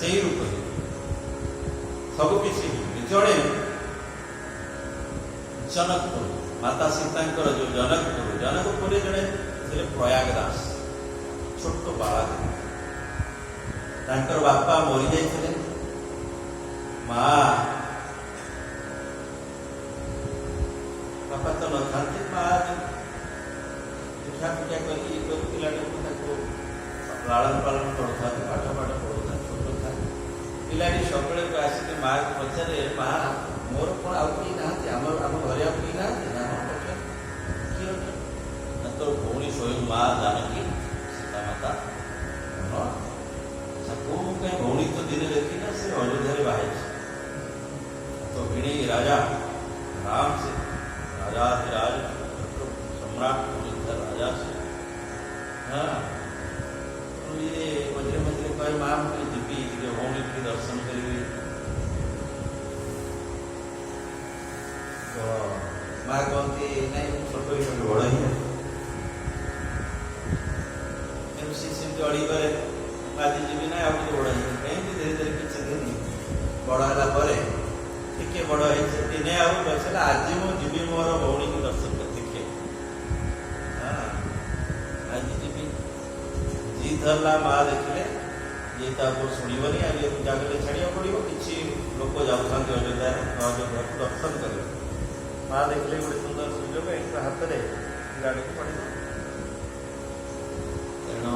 ସେଇ ରୂପରେ ସବୁ କିଛି ଜଣେ ଜନକପୁର ମାତା ସୀତାଙ୍କର ଯୋଉ ଜନକପୁରରେ ଜଣେ ଥିଲେ ପ୍ରୟାଗ ଦାସ, ଛୋଟ ବାଳକ। ତାଙ୍କର ବାପା ମରି ଯାଇଥିଲେ। ମା ବାପା ତ ନଥାନ୍ତି, ମା ପିଠା ପିଠା କରିକି ପିଲାଟାକୁ ତାକୁ ଲାଳନ ପାଳନ କରୁଥାନ୍ତି, ପାଠ ପଢ଼ୁଥାନ୍ତି। ଛୋଟ ଥାଏ ପିଲାଟି ସବୁବେଳେ ଆସିକି ମାଆକୁ ପଚାରେ, ମା ମୋର କ'ଣ ଆଉ କେହି ନାହାନ୍ତି? ଆମ ଘରେ ଆଉ କେହି ନାହାନ୍ତି? ନା ପଚାରେ କିଏ ଅଛନ୍ତି? ନା ତୋ ଭଉଣୀ ସ୍ୱୟଂ ମା ଜାନକୀ ସୀତା ମାତା। କୋଉ କାହିଁ ଭଉଣୀ ତ ଦିନେ ଦେଖିନା, ସେ ଅଯୋଧ୍ୟାରେ ବାହାରିଛି। तो भिणी राजा राम से राजाधिराज सम्राट राजा से। हाँ तो ये मझे मझे कहे माँ मुझे जीपी भौणी के दर्शन करी। तो माँ कहती नहीं छोट ही बड़ ही सेमती अड़ी करे आज जीवी ना आगे बड़ ही कहीं धीरे धीरे किसी दिन बड़ है टिके बड़ दिने आसला आज मु जीवी मोर भौणी की दर्शन कर देखे। हाँ आज जीवी जी धरला माँ देखले ये शुणवनी आज जगह छाड़ा पड़ो किसी लोक जाऊँ अयोध्या को दर्शन कर। माँ देखले गोटे सुंदर सुजोग एक हाथ में गाड़ी को पड़े तेणु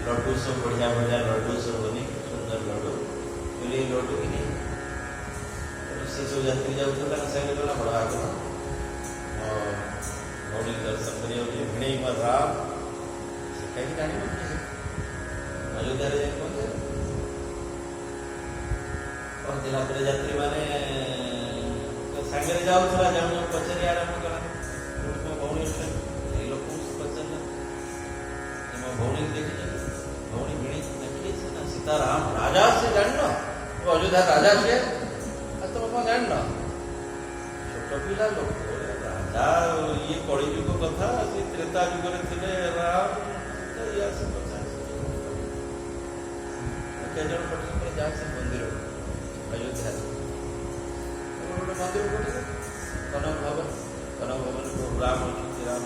लड्डू सब बढ़िया बढ़िया लड्डू सब बनी सुंदर लड्डू बोले लड्डू कि नहीं से जो यात्री जाऊला साइड गला बड़ा आगे भौणी दर्शन करिए भिणे राम से कहीं जान अयोध्या पहुंचे पहुंचला यात्री मैंने सांगे जाऊला जाऊँ पचारि आरंभ कला मो भौणी लोक पचार मो भौणी देखी भौणी भिणी देखिए ना सीताराम राजा से जान अयोध्या राजा से तुम जान छोट पिला लोक राजा ये कली जुग कथा से त्रेता जुग थे राम जन पठन जा से मंदिर अयोध्या गोटे मंदिर पठे कनक भवन को राम अच्छी राम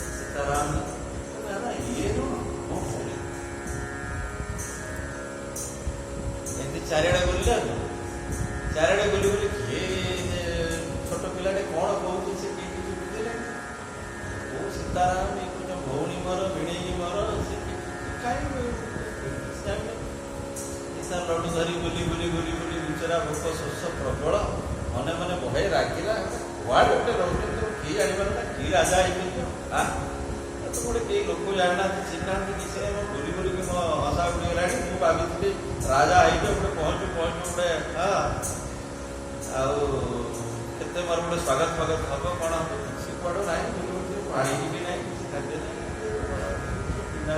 सीताराम ये चारिड़े बुलिया चारिड़े बुली बुली किए छोट पिलाटे कौन कहूँ से किए किसी बुझे को सीताराम ये जो भौणी मोर भिणे मोर से कहीं लड्डू धरी बुली बुली बुली बुली बिचरा भोक शोष प्रबल मन मन बहे रागिला वार्ड गोटे रोचे किए जापर ना कि राजा हाँ तो गोटे कई लोक जाना चिन्ह किसी बुली बुली मो हसा उड़ीगला मुझे भावी राजा है गोटे पहुँचू गोटे हाँ आते मोर गोटे स्वागत फागत हम कौन हम किसी कड़ ना पानी भी ना किसी खाद्य ना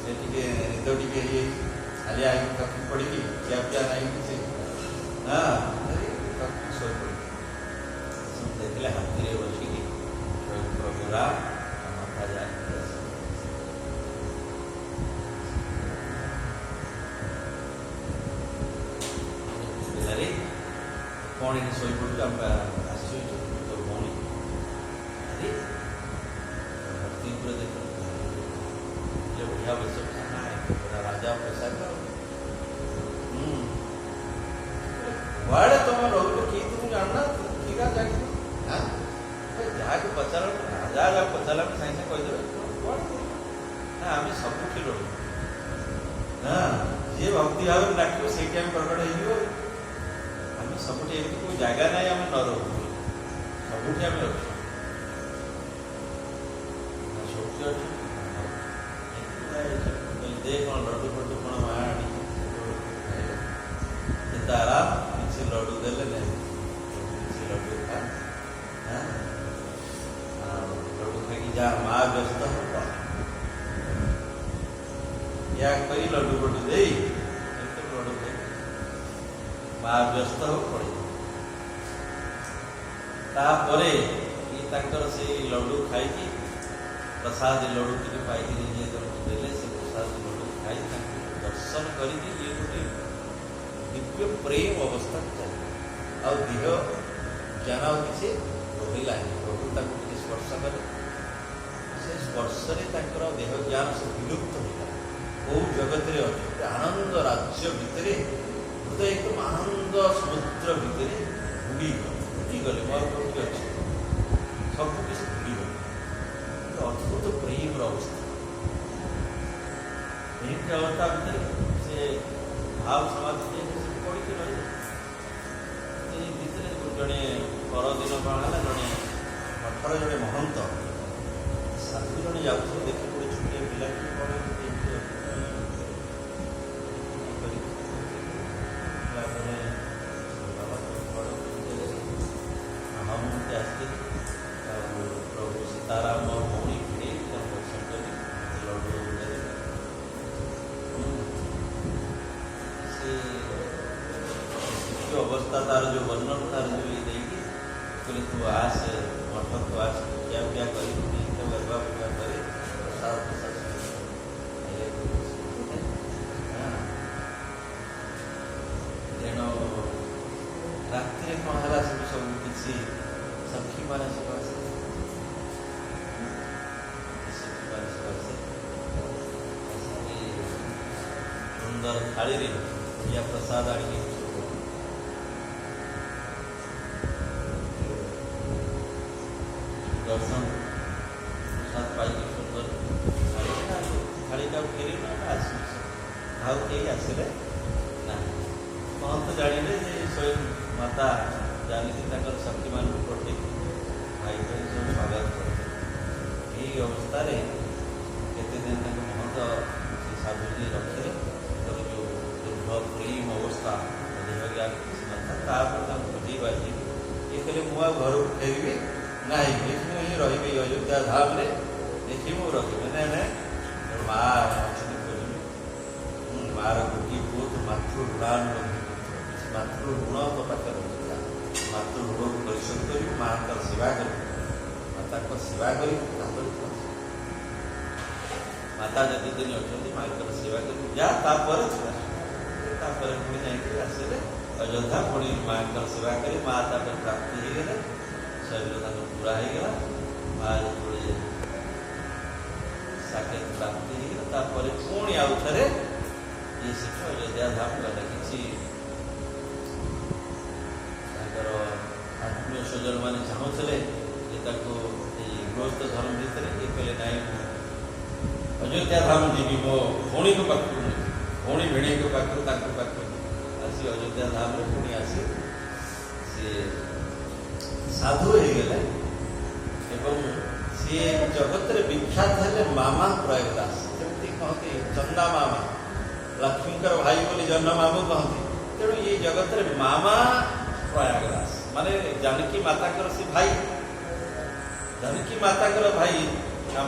निद टे हालिया कपी पड़ी क्या क्या ना किसी हाँ शो पड़ी देखले हाथी बसिकी प्रभु राम माता जाए कौन ये शो पड़ू आप तो भौणी अरे भक्ति पूरा देख बढ़िया बस राजा प्रसाद वाड़े तुम रोज कि तुम जानना कीरा जाए जहाँ को पचार राजा जहाँ पचारा साइंस कहीदे ना आम सबुठ लड़ू हाँ जी भक्ति भाव में डाक से प्रकट हो सबुठी एमती कोई जगह ना आम न रो सबुठी आम रख दे कौन लड्डू फड्डू कौन माँ आनी सीताराम किसी लड्डू देले किसी लड्डू खा लड्डू खाई जा माँ व्यस्त हो या कई लड्डू फड्डू दे लड्डू खाई माँ व्यस्त हो पड़े तापरे ये ତାଙ୍କର ସେଇ ଲଡ଼ୁ ଖାଇକି ପ୍ରସାଦ ଲଡ଼ୁ ଟିକେ ପାଇକିରି ଯିଏ ତାଙ୍କୁ ଦେଲେ ସେ ପ୍ରସାଦ ଲଡ଼ୁ ଖାଇ ତାଙ୍କୁ ଦର୍ଶନ କରିକି ଇଏ ଗୋଟେ ଦିବ୍ୟ ପ୍ରେମ ଅବସ୍ଥାକୁ ଚାଲେ ଆଉ ଦେହ ଜ୍ଞାନ ଆଉ କିଛି ରହିଲାନି। ପ୍ରଭୁ ତାଙ୍କୁ ଟିକେ ସ୍ପର୍ଶ କଲେ, ସେ ସ୍ପର୍ଶରେ ତାଙ୍କର ଦେହ ଜ୍ଞାନ ସବୁ ବିଲୁପ୍ତ ହୋଇଗଲା। କୋଉ ଜଗତରେ ଅଛନ୍ତି ଆନନ୍ଦ ରାଜ୍ୟ ଭିତରେ ହୃଦୟ ଏକ ଆନନ୍ଦ ସମୁଦ୍ର ଭିତରେ ବୁଡ଼ିଗଲେ ମୋର କୋଉଠି ଅଛି ସବୁ କିଛି ଭୁଲିଗଲେ। ଅଦ୍ଭୁତ ପ୍ରେମର ଅବସ୍ଥା, ଏମିତି ଅବସ୍ଥା ଭିତରେ ସେ ଭାବ ସମାଧି ପଡ଼ିକି ରହିଲେ। ସେଇ ଭିତରେ ଜଣେ ପରଦିନ କ'ଣ ହେଲା, ଜଣେ ମଠର ଜଣେ ମହନ୍ତ ସାଧୁ ଜଣେ ଯାଉଥିଲେ, ଦେଖି ଗୋଟେ ଛୋଟିଆ ପିଲାଟି କ'ଣ ମହାମନ୍ତ୍ରୀ ଆସିଥିଲେ ଆଉ ପ୍ରଭୁ ସୀତାରାମ ଭଉଣୀ ଭିଡ଼ି ଦର୍ଶନ କରି ଲଡ଼ୁ ଦେଲେ। ସେ ଅବସ୍ଥା ତାର ଯେଉଁ ବର୍ଣ୍ଣନ ତାର ଯେଉଁ ଇଏ ଦେଇକି କହିଲେ ତୁ ଆସେ ମଠକୁ ଆସ, ଖିଆ ପିଆ କରିକି ଗର୍ବା ପୂଜା କରି ପ୍ରସାଦ ପ୍ରସାଦ ତେଣୁ ରାତିରେ କ'ଣ ହେଲା ସବୁ କିଛି ସଖୀମାନେ ସବୁ ଆସିଲେ, ସଖୀମାନେ ସବୁ ଆସିଲେ ସୁନ୍ଦର ଥାଳିରେ ଇଆ ପ୍ରସାଦ ଆଣିକି ଦର୍ଶନ ପ୍ରସାଦ ପାଇକି ସୁନ୍ଦର ଥାଳିଟାକୁ ଫେରି ଆସିବୁ ଆଉ କେହି ଆସିଲେ ନାହିଁ। ମହନ୍ତ ଜାଣିଲେ ଯେ ସ୍ୱୟଂ ମାତା ଜାଣିକି ତାଙ୍କର ଶକ୍ତିମାନଙ୍କୁ ପଠେଇ ଭାଇ ଭାଇ ସବୁ ସ୍ୱାଗତ କରିଥିଲେ। ଏହି ଅବସ୍ଥାରେ କେତେଦିନ ତାଙ୍କ ମହନ୍ତ ସେ ସାଧୁଜୀ ରଖିଲେ, ତାର ଯେଉଁ ଦୃଢ଼ ପ୍ରେମ ଅବସ୍ଥା ଦେହ ଜ୍ଞାନ କିଛି ନଥାଏ। ତାପରେ ତାଙ୍କୁ ବୁଝେଇ ବାଜି ଇଏ କହିଲେ ମୁଁ ଆଉ ଘରକୁ ଫେରିବି ନାହିଁ, ଏଠି ମୁଁ ହିଁ ରହିବି ଅଯୋଧ୍ୟା ଧାମରେ, ଏଠି ମୁଁ ରହିବି ନାଇଁ ମା ଅଛନ୍ତି ଖୋଜିବି, ମାର ଗୋଟିଏ ପୁଅ ତୁ ମାତୃ ଋଣାନୁବନ୍ଧୀ, ମାତୃ ଋଣ ତୋ ପାଖରେ ରହିଥିଲା, ମାତୃ ଋଣକୁ ପରିଶୋଧ କରିବୁ, ମାଙ୍କର ସେବା କରିବୁ, ମାତାଙ୍କ ସେବା କରିବୁ, ତାପରେ ମାତା ଯେତେ ଦିନ ଅଛନ୍ତି ମାଙ୍କର ସେବା କରିବୁ ଯା, ତାପରେ ତାପରେ ପୁଣି ଯାଇକି ଆସିଲେ ଅଯୋଧ୍ୟା, ପୁଣି ମାଙ୍କର ସେବା କରି ମା ତାପରେ ପ୍ରାପ୍ତି ହେଇଗଲେ, ଶରୀର ତାଙ୍କର ପୁରା ହେଇଗଲା। ମା ଯେତେବେଳେ ସାକ୍ଷାତ ପ୍ରାପ୍ତି ହେଇଗଲା ତାପରେ ପୁଣି ଆଉ ଥରେ ଇଏ ସେଠି ଅଯୋଧ୍ୟା ଧାମ ଗଲେ। କିଛି ତାଙ୍କର ଆତ୍ମୀୟ ସ୍ୱଜନ ମାନେ ଚାହୁଁଥିଲେ ଯେ ତାକୁ ଏଇ ଗୃହସ୍ଥ ଧର୍ମ ଭିତରେ, ଇଏ କହିଲେ ନାଇଁ ମୁଁ ଅଯୋଧ୍ୟା ଧାମ ଯିବି, ମୋ ଭଉଣୀଙ୍କ ପାଖକୁ ନେବି, ଭଉଣୀ ଭିଣୀଙ୍କ ପାଖରୁ ତାଙ୍କ ପାଖକୁ ଆସି ଅଯୋଧ୍ୟା ଧାମରେ ପୁଣି ଆସି ସିଏ ସାଧୁ ହେଇଗଲେ ଏବଂ ସିଏ ଜଗତରେ ବିଖ୍ୟାତ ହେଲେ ମାମା ପ୍ରୟାଗଦାସ। ଯେମିତି କହନ୍ତି ଚନ୍ଦା ମାମା, ଲକ୍ଷ୍ମୀଙ୍କର ଭାଇ ବୋଲି ଜହ୍ନ ମାମୁ କହନ୍ତି। ତେଣୁ ଏ ଜଗତରେ ମାମା ପ୍ରୟାଗଦାସ ମାନେ ଜାନକୀ ମାତାଙ୍କର ସେ ଭାଇ, ଜାନକୀ ମାତାଙ୍କର ଭାଇ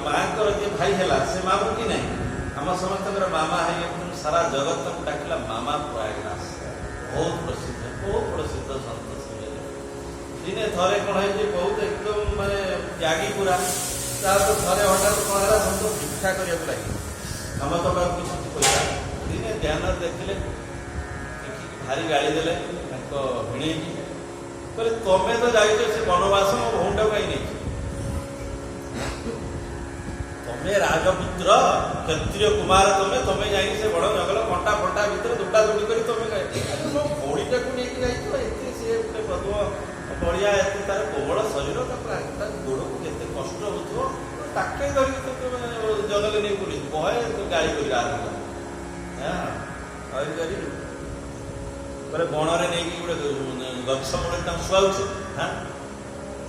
ମାଙ୍କର ଯିଏ ଭାଇ ହେଲା ସେ ମାମୁ କି ନାହିଁ, ଆମ ସମସ୍ତଙ୍କର ମାମା ହେଇଗଲେ ସାରା ଜଗତ ତାଙ୍କୁ ଡାକିଲା ମାମା ପ୍ରୟାଗଦାସ। ବହୁତ ପ୍ରସିଦ୍ଧ ସନ୍ତ। ଦିନେ ଥରେ କ'ଣ ହେଇଛି, ବହୁତ ଏକଦମ ମାନେ ତ୍ୟାଗୀ ପୁରା, ତାପରେ ଥରେ ହଠାତ୍ କ'ଣ ହେଲା, ସନ୍ତ ଭିକ୍ଷା କରିବାକୁ ଲାଗିଲେ, ଆମ ତ ପାଖକୁ କିଛି ପଇସା। ଦିନେ ଧ୍ୟାନ ଦେଖିଲେ, ଦେଖିକି ଭାରି ଗାଳି ଦେଲେ ତାଙ୍କ ଭିଣେଇକି, କହିଲେ ତମେ ତ ଯାଇଛ ସେ ବନବାସ, ମୋ ଭଉଣୀଟାକୁ କାହିଁ ନେଇଛ, ତମେ ରାଜପୁତ୍ର କ୍ଷତ୍ରିୟ କୁମାର, ତମେ ଯାଇକି ସେ ବଡ଼ ଜଙ୍ଗଲ କଣ୍ଟା ଫଣ୍ଟା ଭିତରେ ଦୌଡ଼ା ଦୌଡ଼ି କରି ତମେ ମୋ ଭଉଣୀଟାକୁ ନେଇକି ଯାଇଛ, ଏତେ ସିଏ ଗୋଟେ ପଦ୍ମ ବଢ଼ିଆ, ଏତେ ତାର କୋମଳ ଶରୀର, ତା ଗୋଡ଼କୁ କେତେ କଷ୍ଟ ହେଉଥିବ, ତାକେ ଧରିକି ଜଙ୍ଗଲ ନେଇ ବୁଲି ବହେ ଗାଳି କରି ଆରମ୍ଭ କରି ପରେ ବଣରେ ନେଇକି ଗୋଟେ ଗଛ ମୂଳରେ ତାଙ୍କୁ ଶୁଆଉଛି।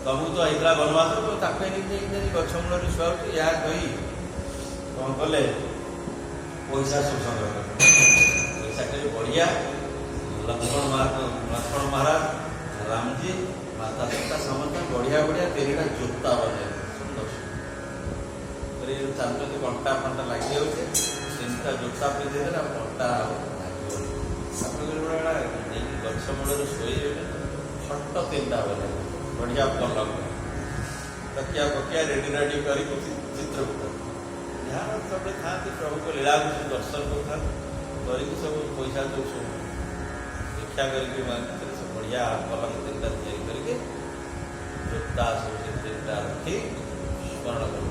ତମକୁ ତ ହେଇଥିଲା ବନବାସ, ତାକୁ ନେଇକି ଯାଇକି ଗଛ ମୂଳରେ ଶୁଆଉଛି। ଏହା କହି କ'ଣ କଲେ, ପଇସା ସବୁ ସଂଗ୍ରହ କଲେ। ପଇସା କରି ବଢ଼ିଆ ଲକ୍ଷ୍ମଣ ମହାରାଜ, ରାମଜୀ, ମାତା ସୀତା ସମସ୍ତେ ବଢ଼ିଆ ତିନିଟା ଜୋତା ବନେଇଲେ, ସୁନ୍ଦର ଚାନ୍ଦୁକି କଣ୍ଟା ଫଣ୍ଟା ଲାଗିଯାଉଛି, ତିନିଟା ଜୋତା ପିନ୍ଧିଦେଲେ ଆଉ କଣ୍ଟା ଲାଗିବନି। ତାପରେ ନେଇକି ଗଛ ମୂଳରେ ଶୋଇବେ, ଛୋଟ ତିନିଟା ବନେଇଲେ, ବଢ଼ିଆ ପଲଙ୍କ तकिया बकिया रेडी रेडी करके चित्रकूट ध्यान सब था प्रभु को लीला को दर्शन कर सब पैसा जो सब शिक्षा करके सब बढ़िया पलंग तीनटा करके जोता सब से तीनटा रखी स्मरण कर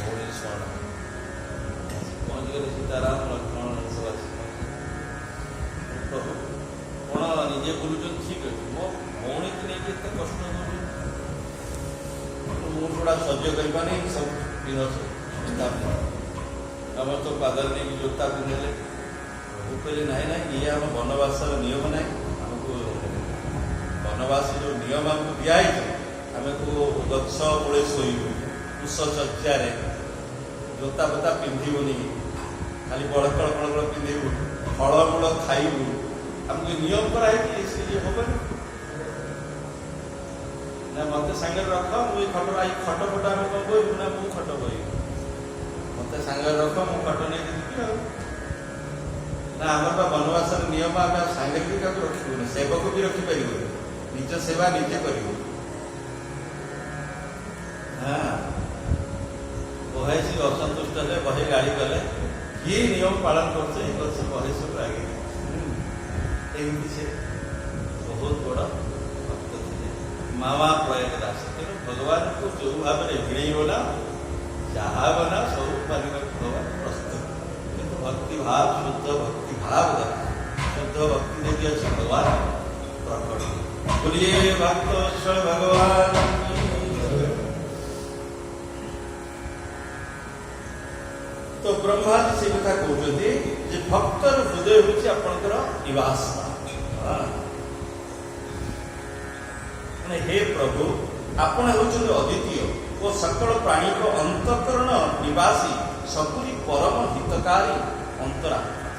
भौणी स्मरण पहुँच गए सीताराम लक्ष्मण सब आस प्रभु कौन निजे बुलून ठीक अच्छे मो भौणी की नहीं एत कष्ट मुझे थोड़ा सह्य करवानी सब पिंध आम तो पादर नहीं जोता पिंधे प्रभु कहले ना ना ये आम वनवास नियम ना आमको वनवास जो नियम आमको दिखाई आम को गछ मूले शोबू कुश चर्चार जोता बोता पिंधुनि खाली बड़कड़ बड़कड़ पिंधु फलमूल खाइबू आमको नियम कराई हेनी ना मत सांगे रख मुझे खट खट फट आम कौन कहू ना मुझे खट कह मत सांगे रख मु खट नहीं जी ना आमर वनवास नियम आम सांगे भी क्या रखी सेवक भी रखिपर निज सेवा निजे कर बहे सी असंतुष्ट है बहे गाड़ी गले ये नियम पालन करते बहे सब आगे एमती से बहुत बड़ा मामा प्रयाग दास तेणु भगवान को जो भाव में भिड़ेबना जहाँ बना सब मानक भगवान प्रस्तुत किंतु भक्ति भाव शुद्ध भक्ति भाव शुद्ध भक्ति देवी अच्छे भगवान प्रकट बोलिए भक्त भगवान। तो ब्रह्मा जी से कथा कहते भक्तर हृदय हूँ आपंकर निवास हे प्रभु आपण होचंद अद्वितीय और सकल प्राणी को अंतकरण निवासी सबुरी परम हितकारी अंतरात्मा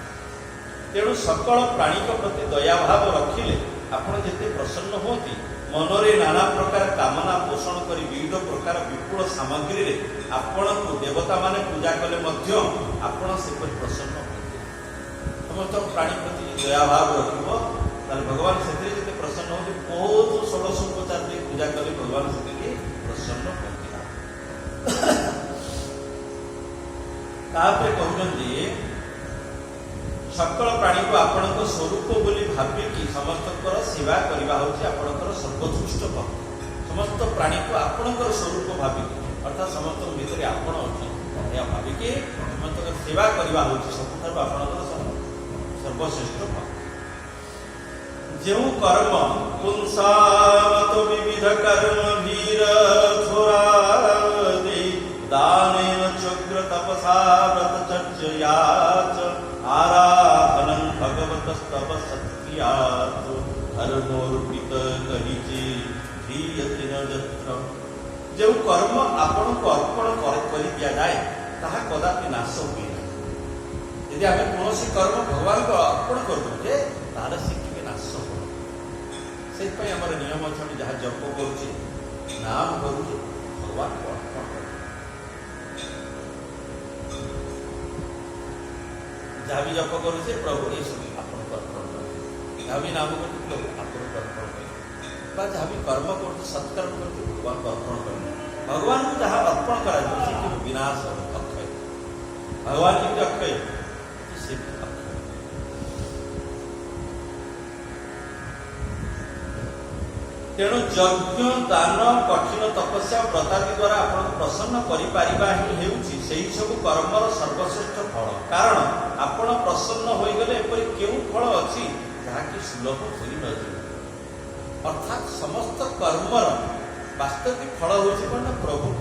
तेणु सकल प्राणी प्रति दया भाव रखिले आपण जेते प्रसन्न होती मनरे नाना प्रकार कामना पोषण कर विविध प्रकार विपुल सामग्री रे आपण को देवता माने पूजा कले मध्य आपण से प्रसन्न होती समस्त प्राणी प्रति दया भाव रखिबो भगवान से प्रसन्न होते बहुत षोड़शोपचार पूजा कले भगवान से प्रसन्न होती कहते सकल प्राणी को आपण स्वरूप बोली भाविकी समस्त सेवा करवा हूँ आपणकर सर्वोत्कृष्ट भक्ति समस्त प्राणी को आपणकर स्वरूप भाविकी अर्थात समस्त भितर आपण अच्छा भाविकी समस्त सेवा करवा हूँ सबुठ आपणकर सर्वश्रेष्ठ भक्ति जो कर्म पुंसामत विविध कर्म वीर छोरा दे दानेन चक्र तपसा व्रत चर्चयाच आराधनं भगवत स्तव सत्यात् धर्मोर्पित कहिचे धीयते न जत्र जो कर्म आपण को अर्पण कर दिया जाए ताहा कदापि नाश हुए ना यदि आम कौन कर्म भगवान को अर्पण कर दे ताहले से नाश हो से नियम अच्छा जहाँ जप करुचे नाम करुचे भगवान को अर्पण कर जहाँ भी जप करुचे प्रभु ये सब आपन को अर्पण कर जहाँ भी नाम कर प्रभु आपन को अर्पण कर जहाँ भी कर्म कर सत्कर्म कर भगवान को अर्पण कर भगवान को जहाँ अर्पण करा विनाश अक्षय भगवान की अक्षय से तेणु यज्ञ दान कठिन तपस्या व्रतादि द्वारा आपन प्रसन्न करिपारिबा ही हेउछि सेही सब कर्मर सर्वश्रेष्ठ फल कारण आपन प्रसन्न होई गले एपरि केउ फल अछि जाकि सुलभ होई न जाय अर्थात समस्त कर्मर वास्तविक फल होछि कोन प्रभु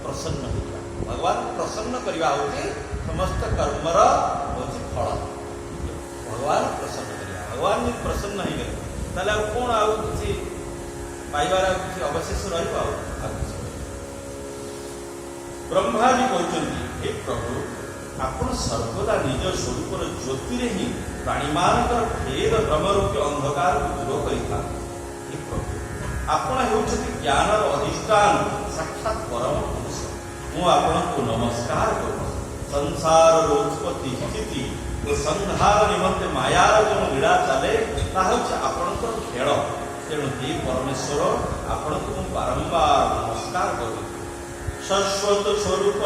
प्रसन्न होइबा भगवान प्रसन्न करिबा होछि समस्त कर्मर होछि फल भगवान प्रसन्न करिबा भगवान भी प्रसन्न होई गले ताले कोन आउ किछि पाइबार किसी अवशेष रहा ब्रह्मा जी कहते हे प्रभु आपण सर्वदा निज स्वरूप ज्योति ही प्राणी मानकर भेद ब्रह्मरूपी अंधकार को दूर करिता हे प्रभु आपण हेउछति ज्ञानर अधिष्ठान साक्षात परम पुरुष मु आपण को नमस्कार करू संसार उत्पत्ति स्थिति और संहार निमंते मायार जो लीला चले ता होछि आपणकर खेल ତେଣୁ ହେ ପରମେଶ୍ୱର ଆପଣଙ୍କୁ ମୁଁ ବାରମ୍ବାର ନମସ୍କାର କରୁଛି। ଶାଶ୍ୱତ ସ୍ୱରୂପ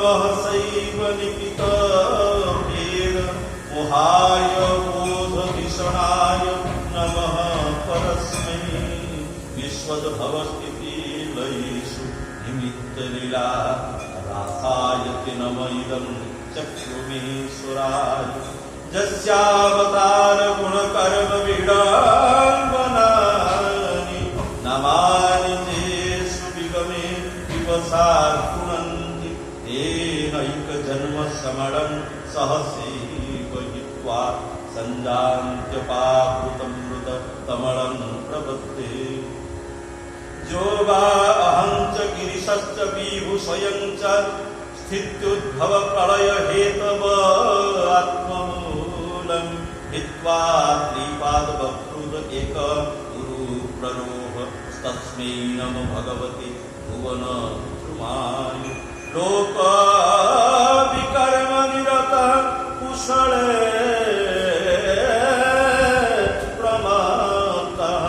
ମହସୈବ ନିପିତ ଭେଦ ମୋହାୟ ବୋଧ ଭୀଷଣାୟ ନମଃ ପରସ୍मै ବିଶ୍ୱଦ୍ଭବ ସ୍ଥିତି ଲୟେଷୁ ନିମିତ୍ତ ଲୀଳା रासायति नम इदं चक्षुमेश्वराय यस्यावतार गुणकर्म विडम्बनानि नमानि तेषु विगमे विवसार्पुणन्ति तेनैकजन्म समलं सहसैव हित्वा सञ्जान्त्यपाकृतमृत तमलं प्रपद्ये जो वा अहं च गिरिशश्च विभु स्वयं च स्थित्युद्भव प्रलय हेतव आत्ममूलं हित्वा त्रिपादवक्तृ एक गुरु प्ररोह तस्मै नमो भगवते भुवन ध्रुमाय लोक विकर्म निरत कुशले प्रमातः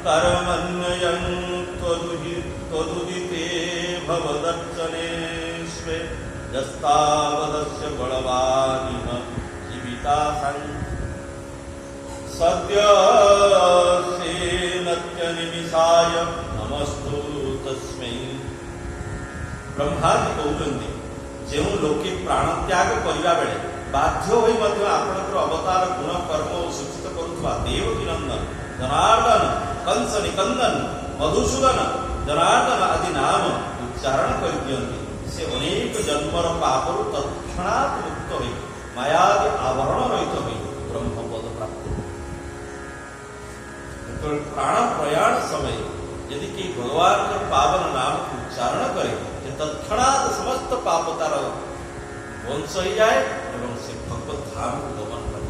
कर्मण्ययं त्वदुदिते भवदर्चनेष्वे यस्तावदस्य बलवानिह जीवितासन् सद्यसेनत्यनिमिषाय नमस्तु तस्मै। ब्रह्माजी कहते जो लोके प्राण त्याग करने बेले बाध्य हो आपणकर अवतार गुण कर्म सूचित करुवा देवकी नंदन जनार्दन कंस निकंदन मधुसूदन जनार्दन आदि नाम उच्चारण कर दियंती से अनेक जन्मर पापरु तत्क्षणात् मुक्त हो मायादि आवरण रहित हो ब्रह्मपद प्राप्त। प्राण प्रयाण समय यदि कि भगवान पावन नाम उच्चारण करे तत्क्षणात् समस्त पाप तार ध्वंस हो जाए और से भगवत धाम को गमन करे।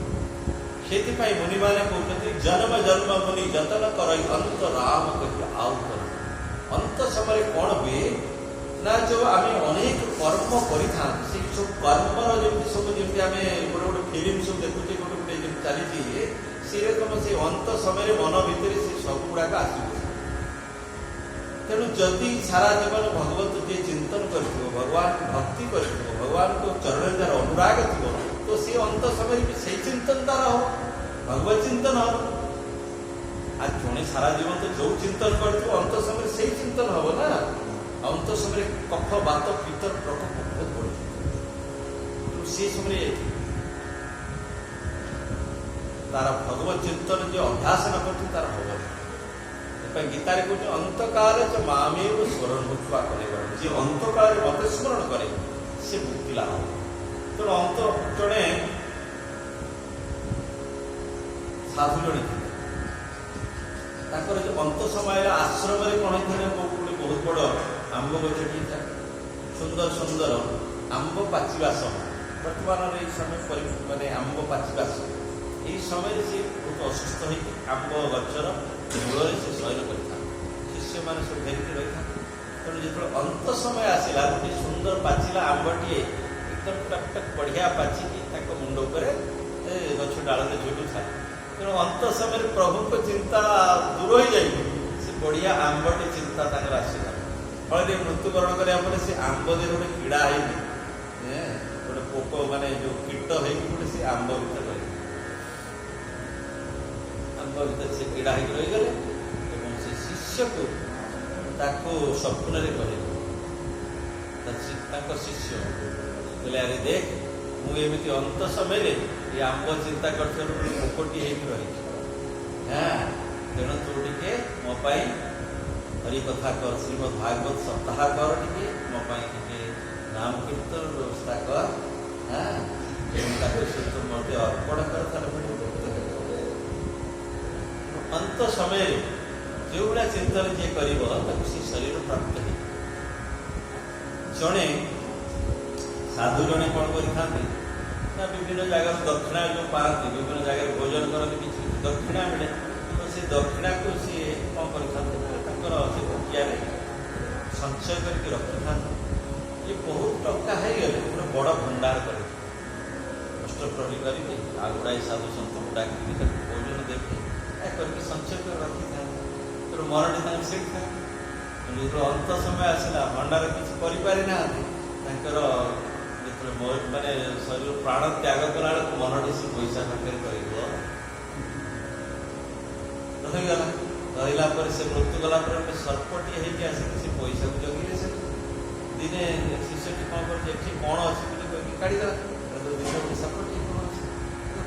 से मुनि मैंने कहते जन्म जन्म मुनि जतन कर अंत राम कह आउ कर अंत समय कौन हुए ना जो आम अनेक कर्म कर सब कर्मर जमी सब जमी आम गोटे गोटे फिल्म सब देखुचे गोटे गोटे जमी चली सी रकम से अंत समय मन भितर से सब गुड़ाक आसो। तेणु जदि सारा जीवन भगवत जी चिंतन कर भगवान भक्ति कर भगवान को चरण जार अनुराग थी तो सी अंत समय से चिंतन तार हो भगवत चिंतन हम आज जड़े सारा जीवन तो जो चिंतन कर अंत समय से चिंतन हम ना अंत समय कफ बात पितर प्रकोप बहुत बढ़ से समय तार भगवत चिंतन जो अभ्यास न कर तार हम गीतारे कहते अंतकाल मामेव स्मरण भूतवा करे जी अंतकाल मत स्मरण करे से मुक्ति लाभ। तेणु अंत जड़े साधु जड़े जो अंत समय आश्रम कौन होता गोटे बहुत बड़ आंब गछटी था सुंदर सुंदर आंब पाचिबा समय बर्तमान समय मानने आंब पाचिबा यही समय से बहुत असुस्थ हो आंब गचर मूल से शयन कर शिष्य मैंने सब घेरिक रही था। तेणु जो अंत समय आसला गोटे सुंदर पाचिला आंबटीए एकदम टक टक बढ़िया पाचिकी मुंड पर गछ डाल में झुलू था। तेणु अंत समय प्रभु को चिंता दूर हो जाए से बढ़िया आंबटी चिंता आसला फल मृत्युकरण कराया से आंब दे गोटे कीड़ा गोटे पोक माने जो कीट हो गोटे से आंब भर रही आंब भर से कीड़ा रही गले से शिष्य को स्वप्न कहे शिष्य बोले अरे देख मुझे अंत समय ये आंब चिंता कर पोकटी रही तेणु तू टे मोपाई हरि कथा कर श्रीमद भागवत सप्ताह कर टे मोपाई टे नाम कीर्तन व्यवस्था कर मत अर्पण कर अंत समय जो भाया चिंतन जी कर शरीर प्राप्त है। जड़े साधु जड़े कौन कर विभिन्न जगह दक्षिणा जो पाती विभिन्न जगह भोजन करते कि दक्षिणा मिले तो से दक्षिणा को सी कौन कर संचय करके रखी था ये बहुत टंका है गोटे बड़ भंडार कर अष्टप्रहरी करके आ गुड़ाई साधु सत को डाक भोजन देखे करके संचय कर रखी था। ତେଣୁ ମରଣଟି ତାଙ୍କୁ ସେଇଠି ଥାଏ। ଯେତେବେଳେ ଅନ୍ତ ସମୟ ଆସିଲା, ଭଣ୍ଡାର କିଛି କରିପାରିନାହାନ୍ତି, ତାଙ୍କର ଯେତେବେଳେ ମାନେ ଶରୀର ପ୍ରାଣ ତ୍ୟାଗ କଲା ବେଳକୁ ମନଟି ସେ ପଇସା ପାଖରେ କରିବ ରହିଗଲା। ରହିଲା ପରେ ସେ ମୃତ୍ୟୁ ଗଲା ପରେ ଗୋଟେ ସର୍ପଟିଏ ହେଇକି ଆସିକି ସେ ପଇସାକୁ ଜଗିଲେ। ସେ ଦିନେ ଶିଷ୍ୟଟି କ'ଣ କରୁଛି, ଏଠି କ'ଣ ଅଛି ବୋଲି କହିକି କାଢ଼ିଦେଲା। ଦିନେ ଗୋଟେ ସର୍ପଟିଏ କ'ଣ ଅଛି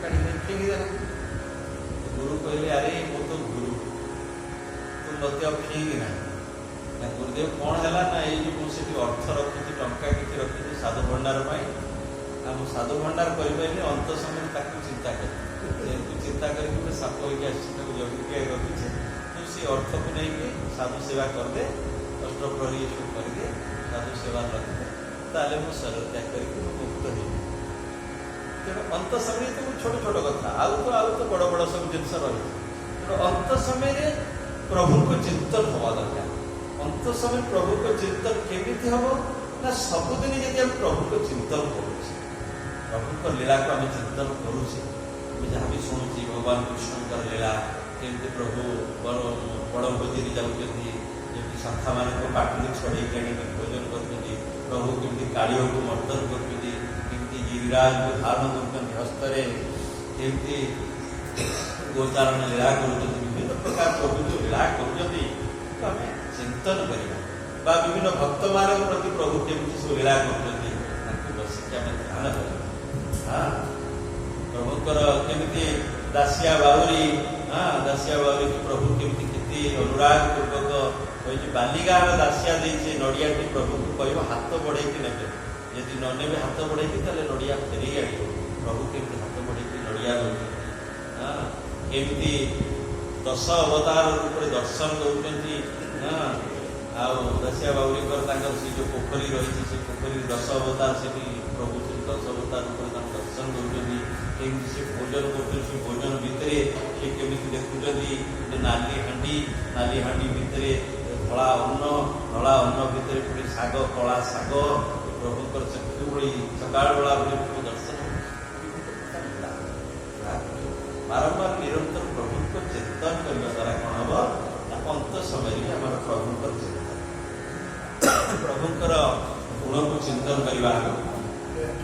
କାଢ଼ିକି ଫିଙ୍ଗିଦେଲା। ଗୁରୁ କହିଲେ, ଆରେ ମୁଁ ତ ଗୁରୁ, ତୁ ମୋତେ ଆଉ ଫିଙ୍ଗି ନାହିଁ। ନା ଗୁରୁଦେବ କ'ଣ ହେଲା ନା, ଏଇ ଯେଉଁ ମୁଁ ସେଠି ଅର୍ଥ ରଖିଛି, ଟଙ୍କା କିଛି ରଖିଛି ସାଧୁ ଭଣ୍ଡାର ପାଇଁ, ଆଉ ମୁଁ ସାଧୁ ଭଣ୍ଡାର କରିପାରିନି, ଅନ୍ତ ସମୟରେ ତାକୁ ଚିନ୍ତା କଲି। ଯେହେତୁ ଚିନ୍ତା କରିକି ଗୋଟେ ସାପ ହେଇକି ଆସିଛି, ତାକୁ ଜଗିକି ରଖିଛେ, ତୁ ସେ ଅର୍ଥକୁ ନେଇକି ସାଧୁ ସେବା କରିଦେ, ଅଷ୍ଟପ୍ରହରୀ ଏସବୁ କରିଦେ, ସାଧୁ ସେବା ରଖିଦେ, ତାହେଲେ ମୁଁ ଶରୀର ତ୍ୟାଗ କରିକି ମୁଁ ମୁକ୍ତ ହେଇବି। ତେଣୁ ଅନ୍ତ ସମୟରେ ତ ଛୋଟ ଛୋଟ କଥା, ଆଉ ତ ବଡ଼ ବଡ଼ ସବୁ ଜିନିଷ ରହିଛି। ତେଣୁ ଅନ୍ତ ସମୟରେ ପ୍ରଭୁଙ୍କ ଚିନ୍ତନ ହେବା ଦରକାର। ଅନ୍ତ ସମୟରେ ପ୍ରଭୁଙ୍କ ଚିନ୍ତନ କେମିତି ହବ ନା, ସବୁଦିନ ଯଦି ଆମେ ପ୍ରଭୁଙ୍କ ଚିନ୍ତନ କରୁଛେ, ପ୍ରଭୁଙ୍କ ଲୀଳାକୁ ଆମେ ଚିନ୍ତନ କରୁଛେ, ଆମେ ଯାହା ବି ଶୁଣୁଛି ଭଗବାନ କୃଷ୍ଣଙ୍କର ଲୀଳା, କେମିତି ପ୍ରଭୁ ବଡ଼ ଭୋଜିରେ ଯାଉଛନ୍ତି, ଯେମିତି ସଖାମାନଙ୍କ ପାଟିରୁ ଛଡ଼େଇକି ଆଣିକି ଭୋଜନ କରୁଛନ୍ତି, ପ୍ରଭୁ କେମିତି କାଳିଆକୁ ମର୍ଦ୍ଦନ କରୁଛନ୍ତି, କେମିତି ଗିରିରାଜକୁ ଧାରଣ କରୁଛନ୍ତି ହସ୍ତରେ, କେମିତି ଗୋଚାରଣ ଲୀଳା କରୁଛନ୍ତି, ବିଭିନ୍ନ ପ୍ରକାର ପ୍ରଭୁ ଯେଉଁ ଲୀଳା କରୁଛନ୍ତି ଆମେ ଚିନ୍ତନ କରିବା। ବା ବିଭିନ୍ନ ଭକ୍ତମାନଙ୍କ ପ୍ରତି ପ୍ରଭୁ କେମିତି ସବୁ ଲୀଳା କରୁଛନ୍ତି, ତାଙ୍କୁ ବସିକି ଆମେ ଧ୍ୟାନ କରିବା। ପ୍ରଭୁଙ୍କର କେମିତି ଦାସିଆ ବାଉରୀ, ଦାସିଆ ବାଉରୀକୁ ପ୍ରଭୁ କେମିତି କେତେ ଅନୁରାଗ ପୂର୍ବକ କହିଛି, ବାଲିଗାଁର ଦାସିଆ ଦେଇଛି ନଡ଼ିଆଟି, ପ୍ରଭୁକୁ କହିବ ହାତ ବଢ଼େଇକି ନେବେ, ଯଦି ନ ନେବେ ହାତ ବଢ଼େଇକି ତାହେଲେ ନଡ଼ିଆ ଫେରେଇ ଆଣିବ। ପ୍ରଭୁ କେମିତି ହାତ ବଢ଼େଇକି ନଡ଼ିଆ ଦେଉଛନ୍ତି, କେମିତି 10 ଅବତାର ରୂପରେ ଦର୍ଶନ ଦେଉଛନ୍ତି। ଆଉ ଦାସିଆ ବାଉରୀଙ୍କର ତାଙ୍କର ସେ ଯେଉଁ ପୋଖରୀ ରହିଛି, ସେ ପୋଖରୀ 10 ଅବତାର ସେଠି ପ୍ରଭୁ 10 ଅବତାର ରୂପରେ ତାଙ୍କୁ ଦର୍ଶନ ଦେଉଛନ୍ତି। କେମିତି ସେ ଭୋଜନ କରୁଛନ୍ତି, ସେ ଭୋଜନ ଭିତରେ ସେ କେମିତି ଦେଖୁଛନ୍ତି ଯେ ନାଲି ହାଣ୍ଡି ଭିତରେ ଧଳା ଅନ୍ନ ଭିତରେ ପୁଣି ଶାଗ, କଳା ଶାଗ, ପ୍ରଭୁଙ୍କର ଚକ୍ଷୁ ଭଳି ସକାଳ ବେଳା ଭଳି ପ୍ରଭୁ ଦର୍ଶନ। ବାରମ୍ବାର ନିରନ୍ତର ପ୍ରଭୁଙ୍କ ଚିନ୍ତନ କରିବା ଦ୍ୱାରା କ'ଣ ହବ ନା, ଅନ୍ତ ସମୟରେ ଆମର ପ୍ରଭୁଙ୍କର ଚିନ୍ତନ, ପ୍ରଭୁଙ୍କର ଗୁଣକୁ ଚିନ୍ତନ କରିବା,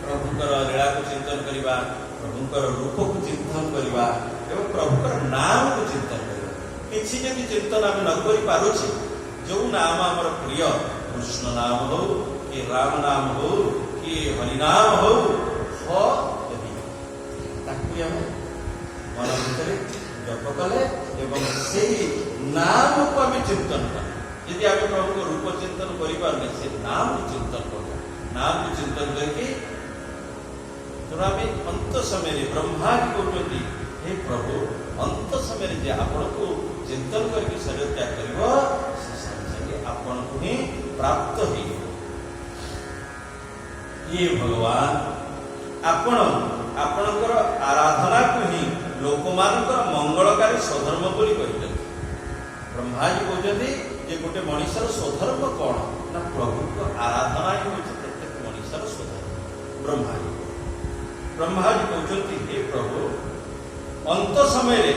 ପ୍ରଭୁଙ୍କର ଲୀଳାକୁ ଚିନ୍ତନ କରିବା, ପ୍ରଭୁଙ୍କର ରୂପକୁ ଚିନ୍ତନ କରିବା ଏବଂ ପ୍ରଭୁଙ୍କର ନାମକୁ ଚିନ୍ତନ କରିବା। କିଛି ଯଦି ଚିନ୍ତନ ଆମେ ନ କରିପାରୁଛେ, ଯେଉଁ ନାମ ଆମର ପ୍ରିୟ, କୃଷ୍ଣ ନାମ ହଉ କି ରାମ ନାମ ହଉ କି ହରିନାମ ହଉ, ତାକୁ ଆମେ ମନ ଭିତରେ ଜପ କଲେ ଏବଂ ସେଇ ନାମକୁ ଆମେ ଚିନ୍ତନ କଲେ, ଯଦି ଆମେ ପ୍ରଭୁଙ୍କ ରୂପ ଚିନ୍ତନ କରିପାରୁନେ, ସେ ନାମକୁ ଚିନ୍ତନ କରିବା। ନାମକୁ ଚିନ୍ତନ କରିକି ତେଣୁ ଆମେ ଅନ୍ତ ସମୟରେ ବ୍ରହ୍ମା କହୁଛନ୍ତି, ହେ ପ୍ରଭୁ, ଅନ୍ତ ସମୟରେ ଯେ ଆପଣଙ୍କୁ ଚିନ୍ତନ କରିକି ଶରୀର ତ୍ୟାଗ କରିବ, ସେ ସାଙ୍ଗେ ସାଙ୍ଗେ ଆପଣଙ୍କୁ ହିଁ ପ୍ରାପ୍ତ ହେଇଯିବ। ଇଏ ଭଗବାନ ଆପଣଙ୍କର ଆରାଧନାକୁ ହିଁ ଲୋକମାନଙ୍କର ମଙ୍ଗଳକାରୀ ସ୍ୱଧର୍ମ ବୋଲି କହିଛନ୍ତି। ବ୍ରହ୍ମାଜୀ କହୁଛନ୍ତି ଯେ ଗୋଟେ ମଣିଷର ସ୍ୱଧର୍ମ କ'ଣ ନା, ପ୍ରଭୁଙ୍କ ଆରାଧନା ହିଁ ହେଉଛି ପ୍ରତ୍ୟେକ ମଣିଷର ସ୍ୱଧର୍ମ। ବ୍ରହ୍ମାଜୀ କହୁଛନ୍ତି, ହେ ପ୍ରଭୁ, ଅନ୍ତ ସମୟରେ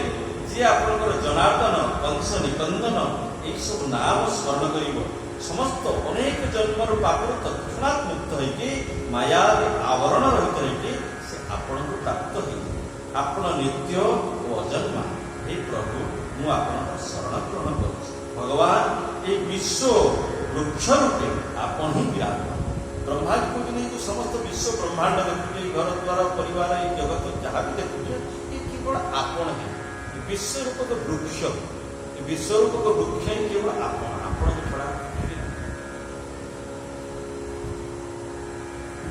ଯିଏ ଆପଣଙ୍କର ଜନାର୍ଦ୍ଦନ, କଂସ, ନିକନ୍ଦନ ଏହିସବୁ ନାମ ସ୍ମରଣ କରିବ, ସମସ୍ତ ଅନେକ ଜନ୍ମର ପାପରୁ ତତ୍କ୍ଷଣାତ୍ ମୁକ୍ତ ହେଇକି ମାୟାରେ ଆବରଣ ରହିତ ହେଇକି ସେ ଆପଣଙ୍କୁ ପ୍ରାପ୍ତ ହେଇଯିବ। ଆପଣ ନିତ୍ୟ ଓ ଅଜନ୍ମା। ହେ ପ୍ରଭୁ, ମୁଁ ଆପଣଙ୍କର ଶରଣ ଗ୍ରହଣ କରୁଛି। ଭଗବାନ এই বিশ্ব ବୃକ୍ଷ ରୂପେ ଆପଣ ହିଁ ବିରାଜମାନ। ବ୍ରହ୍ମାଜୀ କହୁଛନ୍ତି, ଏ ଯେଉଁ ସମସ୍ତ ବିଶ୍ୱ ବ୍ରହ୍ମାଣ୍ଡ ଦେଖୁଛେ, ଏଇ ଘର ଦ୍ୱାର ପରିବାର, ଏଇ ଜଗତ ଯାହା ବି ଦେଖୁଛେ, ଏ କେବଳ ଆପଣ ହିଁ। ଏ ବିଶ୍ୱରୂପକ ବୃକ୍ଷ, ଏ ବିଶ୍ୱରୂପକ ବୃକ୍ଷ ହିଁ କେବଳ ଆପଣଙ୍କୁ ଛଡ଼ା।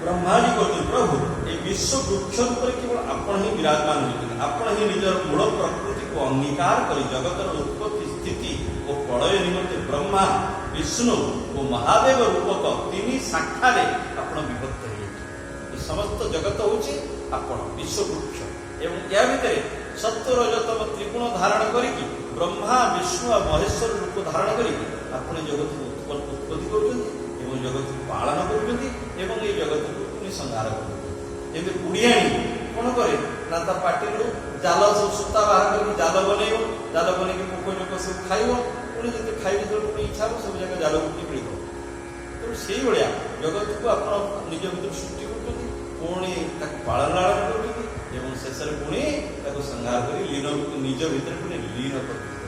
ବ୍ରହ୍ମାଜୀ କହୁଛନ୍ତି, ପ୍ରଭୁ, এই বিশ্ব ବୃକ୍ଷ ଉପରେ କେବଳ ଆପଣ ହିଁ ବିରାଜମାନ ହୋଇଛନ୍ତି। ଆପଣ ହିଁ ନିଜର ମୂଳ ପ୍ରକୃତିକୁ ଅଙ୍ଗୀକାର କରି ଜଗତର ଉତ୍ପତ୍ତି, ସ୍ଥିତି ଓ ପ୍ରଳୟ ନିମନ୍ତେ ବ୍ରହ୍ମା, ବିଷ୍ଣୁ ଓ ମହାଦେବ ରୂପକ 3 ଶାଖାରେ ଆପଣ ବିଭକ୍ତ ହେଇଯାଇଛନ୍ତି। ଏ ସମସ୍ତ ଜଗତ ହେଉଛି ଆପଣ ବିଶ୍ୱବୃକ୍ଷ ଏବଂ ଏହା ଭିତରେ ସତ୍ୟ ରଜତମ ତ୍ରିଗୁଣ ଧାରଣ କରିକି ବ୍ରହ୍ମା, ବିଷ୍ଣୁ ଆଉ ମହେଶ୍ୱର ରୂପ ଧାରଣ କରିକି ଆପଣ ଜଗତକୁ ଉତ୍ପତ୍ତି କରୁଛନ୍ତି ଏବଂ ଜଗତକୁ ପାଳନ କରୁଛନ୍ତି ଏବଂ এই ଜଗତକୁ ପୁଣି ସଂହାର କରୁଛନ୍ତି। ଯେମିତି କୁଡ଼ିଆଣୀ କ'ଣ କରେ ନା, ତା ପାଟିରୁ ଜାଲ ସବୁ ସୂତା ବାହାର କରିକି ଜାଲ ବନେଇବ, ଜାଲ ବନେଇକି ପୋକ ଜୋକ ସବୁ ଖାଇବ, ପୁଣି ପୁଣି ଯଦି ଖାଇବେ ଯେତେବେଳେ ପୁଣି ଇଚ୍ଛା ହେବ ସବୁ ଜାଗା ଜାଲ ବୁଟି ମିଳିବ। ତେଣୁ ସେଇଭଳିଆ ଜଗତକୁ ଆପଣ ନିଜ ଭିତରେ ସୃଷ୍ଟି କରୁଛନ୍ତି, ପୁଣି ତାକୁ ପାଳନ ଲାଳନ କରୁଛନ୍ତି ଏବଂ ଶେଷରେ ପୁଣି ତାକୁ ସଂହାର କରି ନିଜ ଭିତରେ ପୁଣି ଲୀନ କରୁଛନ୍ତି।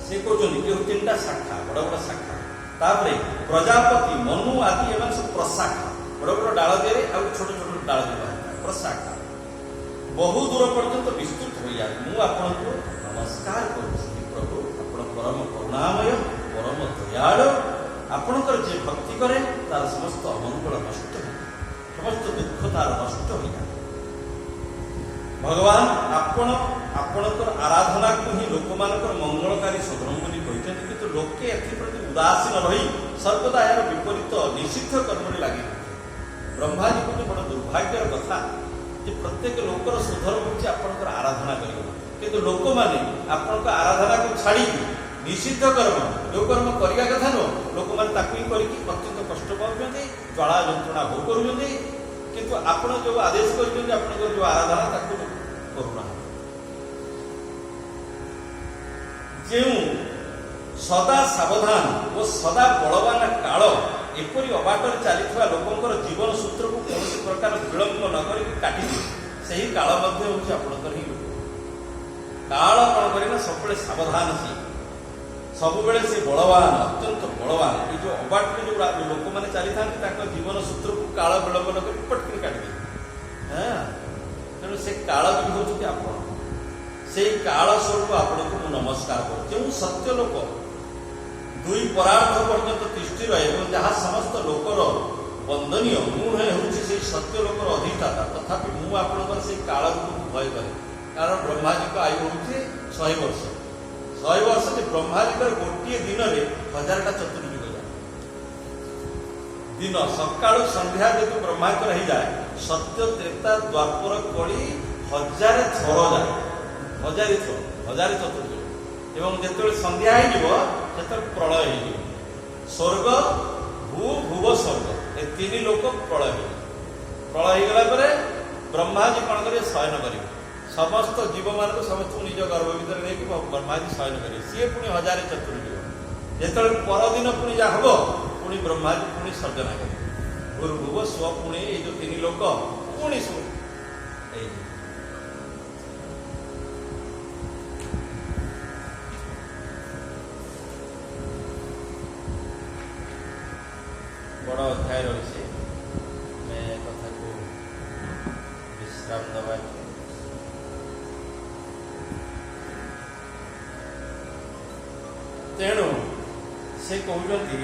ସେ କହୁଛନ୍ତି ଏ ତିନିଟା ଶାଖା, ବଡ଼ ବଡ଼ ଶାଖା। ତାପରେ ପ୍ରଜାପତି, ମନୁ ଆଦି ଏମାନେ ସବୁ ପ୍ରଶାଖା, ବଡ଼ ବଡ଼ ଡାଳ ଦେହରେ ଆଉ ଛୋଟ ଛୋଟ ଡାଳ ଦେହ ବାହାରିଥାଏ, ପ୍ରଶାଖା। ବହୁ ଦୂର ପର୍ଯ୍ୟନ୍ତ ବିସ୍ତୃତ ହୋଇଯାଏ। ମୁଁ ଆପଣଙ୍କୁ ନମସ୍କାର କରୁଛି ପ୍ରଭୁ, ଆପଣ ପରମ କରୁଣାମୟ, ପରମ ଦୟାଳୁ। ଆପଣଙ୍କର ଯିଏ ଭକ୍ତି କରେ ତାର ସମସ୍ତ ଅମଙ୍ଗଳ ନଷ୍ଟ ହୋଇଯାଏ, ସମସ୍ତ ଦୁଃଖ ତାର ନଷ୍ଟ ହୋଇଯାଏ। ଭଗବାନ ଆପଣଙ୍କର ଆରାଧନାକୁ ହିଁ ଲୋକମାନଙ୍କର ମଙ୍ଗଳକାରୀ ସାଧନ ବୋଲି କହିଛନ୍ତି, କିନ୍ତୁ ଲୋକେ ଏଥିପ୍ରତି ଉଦାସୀନ ରହି ସର୍ବଦା ଏହାର ବିପରୀତ ନିଷିଦ୍ଧ କର୍ମରେ ଲାଗି ବ୍ରହ୍ମାଜୀ ଗୋଟେ ବଡ଼ ଦୁର୍ଭାଗ୍ୟର କଥା ଯେ ପ୍ରତ୍ୟେକ ଲୋକର ସୁଧର ହେଉଛି ଆପଣଙ୍କର ଆରାଧନା କରିବା, କିନ୍ତୁ ଲୋକମାନେ ଆପଣଙ୍କ ଆରାଧନାକୁ ଛାଡ଼ିକି ନିଷିଦ୍ଧ କର୍ମ, ଯେଉଁ କର୍ମ କରିବା କଥା ନୁହଁ, ଲୋକମାନେ ତାକୁ ହିଁ କରିକି ଅତ୍ୟନ୍ତ କଷ୍ଟ ପାଉଛନ୍ତି, ଜ୍ୱାଳା ଯନ୍ତ୍ରଣା ଭୋଗ କରୁଛନ୍ତି। କିନ୍ତୁ ଆପଣ ଯେଉଁ ଆଦେଶ କରିଛନ୍ତି ଆପଣଙ୍କର ଯେଉଁ ଆରାଧନା ତାକୁ କରୁନାହାନ୍ତି। ଯେଉଁ ସଦା ସାବଧାନ ଓ ସଦା ବଳବାନ କାଳ ଏପରି ଅବାଟରେ ଚାଲିଥିବା ଲୋକଙ୍କର ଜୀବନ ସୂତ୍ରକୁ କୌଣସି ପ୍ରକାର ବିଳମ୍ବ ନ କରିକି କାଟିଦିଏ, ସେହି କାଳ ମଧ୍ୟ ହେଉଛି ଆପଣଙ୍କର ହିଁ ଲୋକ। କାଳ କ'ଣ କରେ ନା ସବୁବେଳେ ସାବଧାନ, ସବୁବେଳେ ସେ ବଳବାନ, ଅତ୍ୟନ୍ତ ବଳବାନ। ଏଇ ଯେଉଁ ଅବାଟରେ ଯେଉଁ ଲୋକମାନେ ଚାଲିଥାନ୍ତି ତାଙ୍କ ଜୀବନ ସୂତ୍ରକୁ କାଳ ବିଳମ୍ବ ନ କରି ପଟକିନି କାଟିଦିଏ। ତେଣୁ ସେ କାଳ ବି ହେଉଛନ୍ତି ଆପଣ। ସେଇ କାଳ ସ୍ୱରୂପ ଆପଣଙ୍କୁ ମୁଁ ନମସ୍କାର କରୁଛି। ଯେଉଁ ସତ୍ୟ ଲୋକ ଦୁଇ ପରାର୍ଥ ପର୍ଯ୍ୟନ୍ତ ତିଷ୍ଠି ରହେ ଏବଂ ଯାହା ସମସ୍ତ ଲୋକର ବନ୍ଦନୀୟ, ମୁଁ ହେଉଛି ସେଇ ସତ୍ୟ ଲୋକର ଅଧିଷ୍ଠାତା। ତଥାପି ମୁଁ ଆପଣଙ୍କର ସେଇ କାଳକୁ ଭୟ କରେ, କାରଣ ବ୍ରହ୍ମାଜୀଙ୍କ ଆୟୁ ହେଉଛି 100 ବର୍ଷ। 100 ବର୍ଷ ଯେ ବ୍ରହ୍ମାଜୀଙ୍କର ଗୋଟିଏ ଦିନରେ 1000ଟା ଚତୁର୍ଯୁଗ ଯାଏ। ଦିନ ସକାଳୁ ସନ୍ଧ୍ୟା ଯେହେତୁ ବ୍ରହ୍ମାଙ୍କର ହେଇଯାଏ, ସତ୍ୟ ତ୍ରେତା ଦ୍ୱାପର କଳି 1000 ଥର ଯାଏ, 1000 ଚତୁର୍ଯୁଗ। ଏବଂ ଯେତେବେଳେ ସନ୍ଧ୍ୟା ହେଇଯିବ ସେତେବେଳେ ପ୍ରଳୟ ହେଇଯିବ। ସ୍ୱର୍ଗ, ଭୁବ ସ୍ୱର୍ଗ, ଏ ତିନି ଲୋକ ପ୍ରଳୟ ହେଇଯିବ। ପ୍ରଳୟ ହେଇଗଲା ପରେ ବ୍ରହ୍ମାଜୀ କ'ଣ କରିବେ? ଶୟନ କରିବେ। ସମସ୍ତ ଜୀବମାନଙ୍କୁ ସମସ୍ତଙ୍କୁ ନିଜ ଗର୍ଭ ଭିତରେ ନେଇକି ବ୍ରହ୍ମାଜୀ ଶୟନ କରିବେ। ସିଏ ପୁଣି 1000 ଚତୁର୍ଯୁଗ। ଯେତେବେଳେ ପରଦିନ ପୁଣି ଯାହା ହବ, ପୁଣି ବ୍ରହ୍ମାଜୀ ପୁଣି ସର୍ଜନା କରିବେ। ଭୂର୍ଭୁବ ସ୍ୱ, ପୁଣି ଏଇ ଯେଉଁ ତିନି ଲୋକ ପୁଣି ସବୁ ଏଇ ବଡ଼ ଅଧ୍ୟାୟ ରହିଛି। ଆମେ କଥାକୁ ବିଶ୍ରାମ ଦେବା। ତେଣୁ ସେ କହୁଛନ୍ତି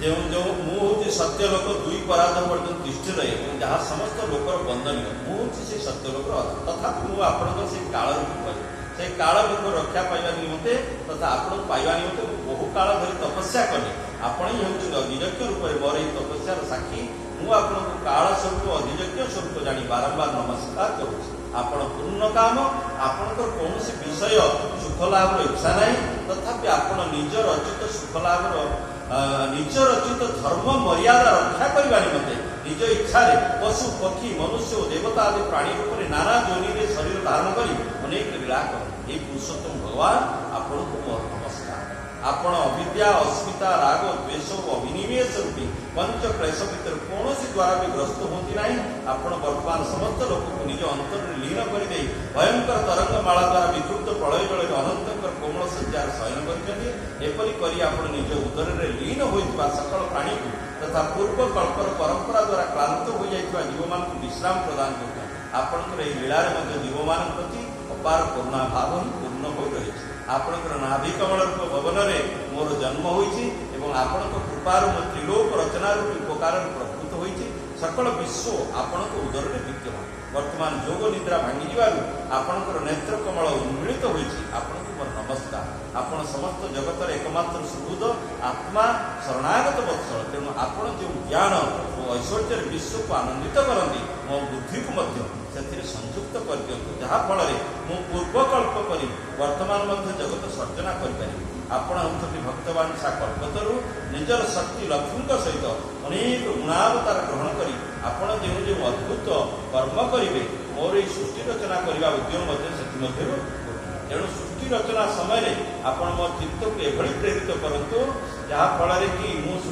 ଯେଉଁ ମୁଁ ହେଉଛି ସତ୍ୟ ଲୋକ, ଦୁଇ ପରାଧ ପର୍ଯ୍ୟନ୍ତ ତିଷ୍ଠି ରହେ ଏବଂ ଯାହା ସମସ୍ତ ଲୋକର ବନ୍ଦନୀୟ, ମୁଁ ହେଉଛି ସେ ସତ୍ୟ ଲୋକର ଅଧା। ତଥାପି ମୁଁ ଆପଣଙ୍କର ସେଇ କାଳରୁ କହିବି, ସେଇ କାଳ ଲୋକ ରକ୍ଷା ପାଇବା ନିମନ୍ତେ ତଥା ଆପଣଙ୍କୁ ପାଇବା ନିମନ୍ତେ ମୁଁ ବହୁ କାଳ ଧରି ତପସ୍ୟା କଲି। ଆପଣ ହିଁ ହେଉଛନ୍ତି ଅଧିଯଜ୍ଞ ରୂପରେ ମୋର ଏହି ତପସ୍ୟାର ସାକ୍ଷୀ। ମୁଁ ଆପଣଙ୍କୁ କାଳ ସ୍ୱରୂପ ଅଧିଯଜ୍ଞ ସ୍ୱରୂପ ଜାଣି ବାରମ୍ବାର ନମସ୍କାର କରୁଛି। ଆପଣ ପୂର୍ଣ୍ଣ କାମ, ଆପଣଙ୍କର କୌଣସି ବିଷୟ ସୁଖ ଲାଭର ଇଚ୍ଛା ନାହିଁ, ତଥାପି ଆପଣ ନିଜ ରଚିତ ସୁଖ ଲାଭର ନିଜ ରଚିତ ଧର୍ମ ମର୍ୟାଦା ରକ୍ଷା କରିବା ନିମନ୍ତେ ନିଜ ଇଚ୍ଛାରେ ପଶୁ ପକ୍ଷୀ ମନୁଷ୍ୟ ଓ ଦେବତା ଆଦି ପ୍ରାଣୀ ରୂପରେ ନାନା ଯୋନିରେ ଶରୀର ଧାରଣ କରି ଅନେକ ଲୀଳା କରନ୍ତି। ଏହି ପୁରୁଷୋତ୍ତମ ଭଗବାନ ଆପଣଙ୍କୁ ମୋର ନମସ୍କାର। ଆପଣ ଅବିଦ୍ୟା, ଅସ୍ମିତା, ରାଗ, ଦ୍ୱେଷ ଓ ଅଭିନିବେଶ ରୂପୀ ପଞ୍ଚ କ୍ଲେଶ ଭିତରେ କୌଣସି ଦ୍ୱାରା ବି ଗ୍ରସ୍ତ ହୁଅନ୍ତି ନାହିଁ। ଆପଣ ବର୍ତ୍ତମାନ ସମସ୍ତ ଲୋକଙ୍କୁ ନିଜ ଅନ୍ତରରେ ଲୀନ କରିଦେଇ ଭୟଙ୍କର ତରଙ୍ଗ ମାଳା ଦ୍ୱାରା ବିକୃତ ପ୍ରଳୟ ଜଳରେ ଅନନ୍ତଙ୍କର କୋମଳ ଶଯ୍ୟାରେ ଶୟନ କରିଛନ୍ତି। ଏପରି କରି ଆପଣ ନିଜ ଉଦରରେ ଲୀନ ହୋଇଥିବା ସକଳ ପ୍ରାଣୀକୁ ତଥା ପୂର୍ବ କଳ୍ପର ପରମ୍ପରା ଦ୍ୱାରା କ୍ଳାନ୍ତ ହୋଇଯାଇଥିବା ଜୀବମାନଙ୍କୁ ବିଶ୍ରାମ ପ୍ରଦାନ କରୁଛନ୍ତି। ଆପଣଙ୍କର ଏହି ଲୀଳାରେ ମଧ୍ୟ ଜୀବମାନଙ୍କ ପ୍ରତି ଅପାର କରୁଣା ଭାବ ହିଁ ପୂର୍ଣ୍ଣ ହୋଇ ରହିଛି। ଆପଣଙ୍କର ନାଭି କମଳ ରୂପ ଭବନରେ ମୋର ଜନ୍ମ ହୋଇଛି ଏବଂ ଆପଣଙ୍କ କୃପାରୁ ମୋ ତ୍ରିଲୋକ ରଚନା ରୂପୀ ଉପକାରରେ ପ୍ରକୃତ ହୋଇଛି। ସକଳ ବିଶ୍ୱ ଆପଣଙ୍କ ଉଦରରେ ବିଦ୍ୟମାନ। ବର୍ତ୍ତମାନ ଯୋଗ ନିଦ୍ରା ଭାଙ୍ଗିଯିବାରୁ ଆପଣଙ୍କର ନେତ୍ର କମଳ ଉନ୍ମିଳିତ ହୋଇଛି। ଆପଣଙ୍କୁ ମୋର ନମସ୍କାର। ଆପଣ ସମସ୍ତ ଜଗତର ଏକମାତ୍ର ସୁବୁଧ ଆତ୍ମା, ଶରଣାଗତ ବତ୍ସଳ। ତେଣୁ ଆପଣ ଯେଉଁ ଜ୍ଞାନ ଓ ଐଶ୍ୱର୍ଯ୍ୟରେ ବିଶ୍ୱକୁ ଆନନ୍ଦିତ କରନ୍ତି, ମୋ ବୁଦ୍ଧିକୁ ମଧ୍ୟ ସେଥିରେ ସଂଯୁକ୍ତ କରିଦିଅନ୍ତୁ, ଯାହାଫଳରେ ମୁଁ ପୂର୍ବକଳ୍ପ କରି ବର୍ତ୍ତମାନ ମଧ୍ୟ ଜଗତ ସର୍ଜନା କରିପାରିବି। ଆପଣ ହେଉଛନ୍ତି ଭକ୍ତବାଂଶା କଳ୍ପତରୁ। ନିଜର ଶକ୍ତି ଲକ୍ଷ୍ମୀଙ୍କ ସହିତ ଅନେକ ଗୁଣାବତାର ଗ୍ରହଣ କରି ଆପଣ ଯେଉଁ ଯେଉଁ ଅଦ୍ଭୁତ କର୍ମ କରିବେ, ମୋର ଏହି ସୃଷ୍ଟି ରଚନା କରିବା ଉଦ୍ୟମ ମଧ୍ୟ ସେଥିମଧ୍ୟରୁ। ତେଣୁ ସୃଷ୍ଟି ରଚନା ସମୟରେ ଆପଣ ମୋ ଚିତ୍ତକୁ ଏଭଳି ପ୍ରେରିତ କରନ୍ତୁ ଯାହାଫଳରେ କି ମୁଁ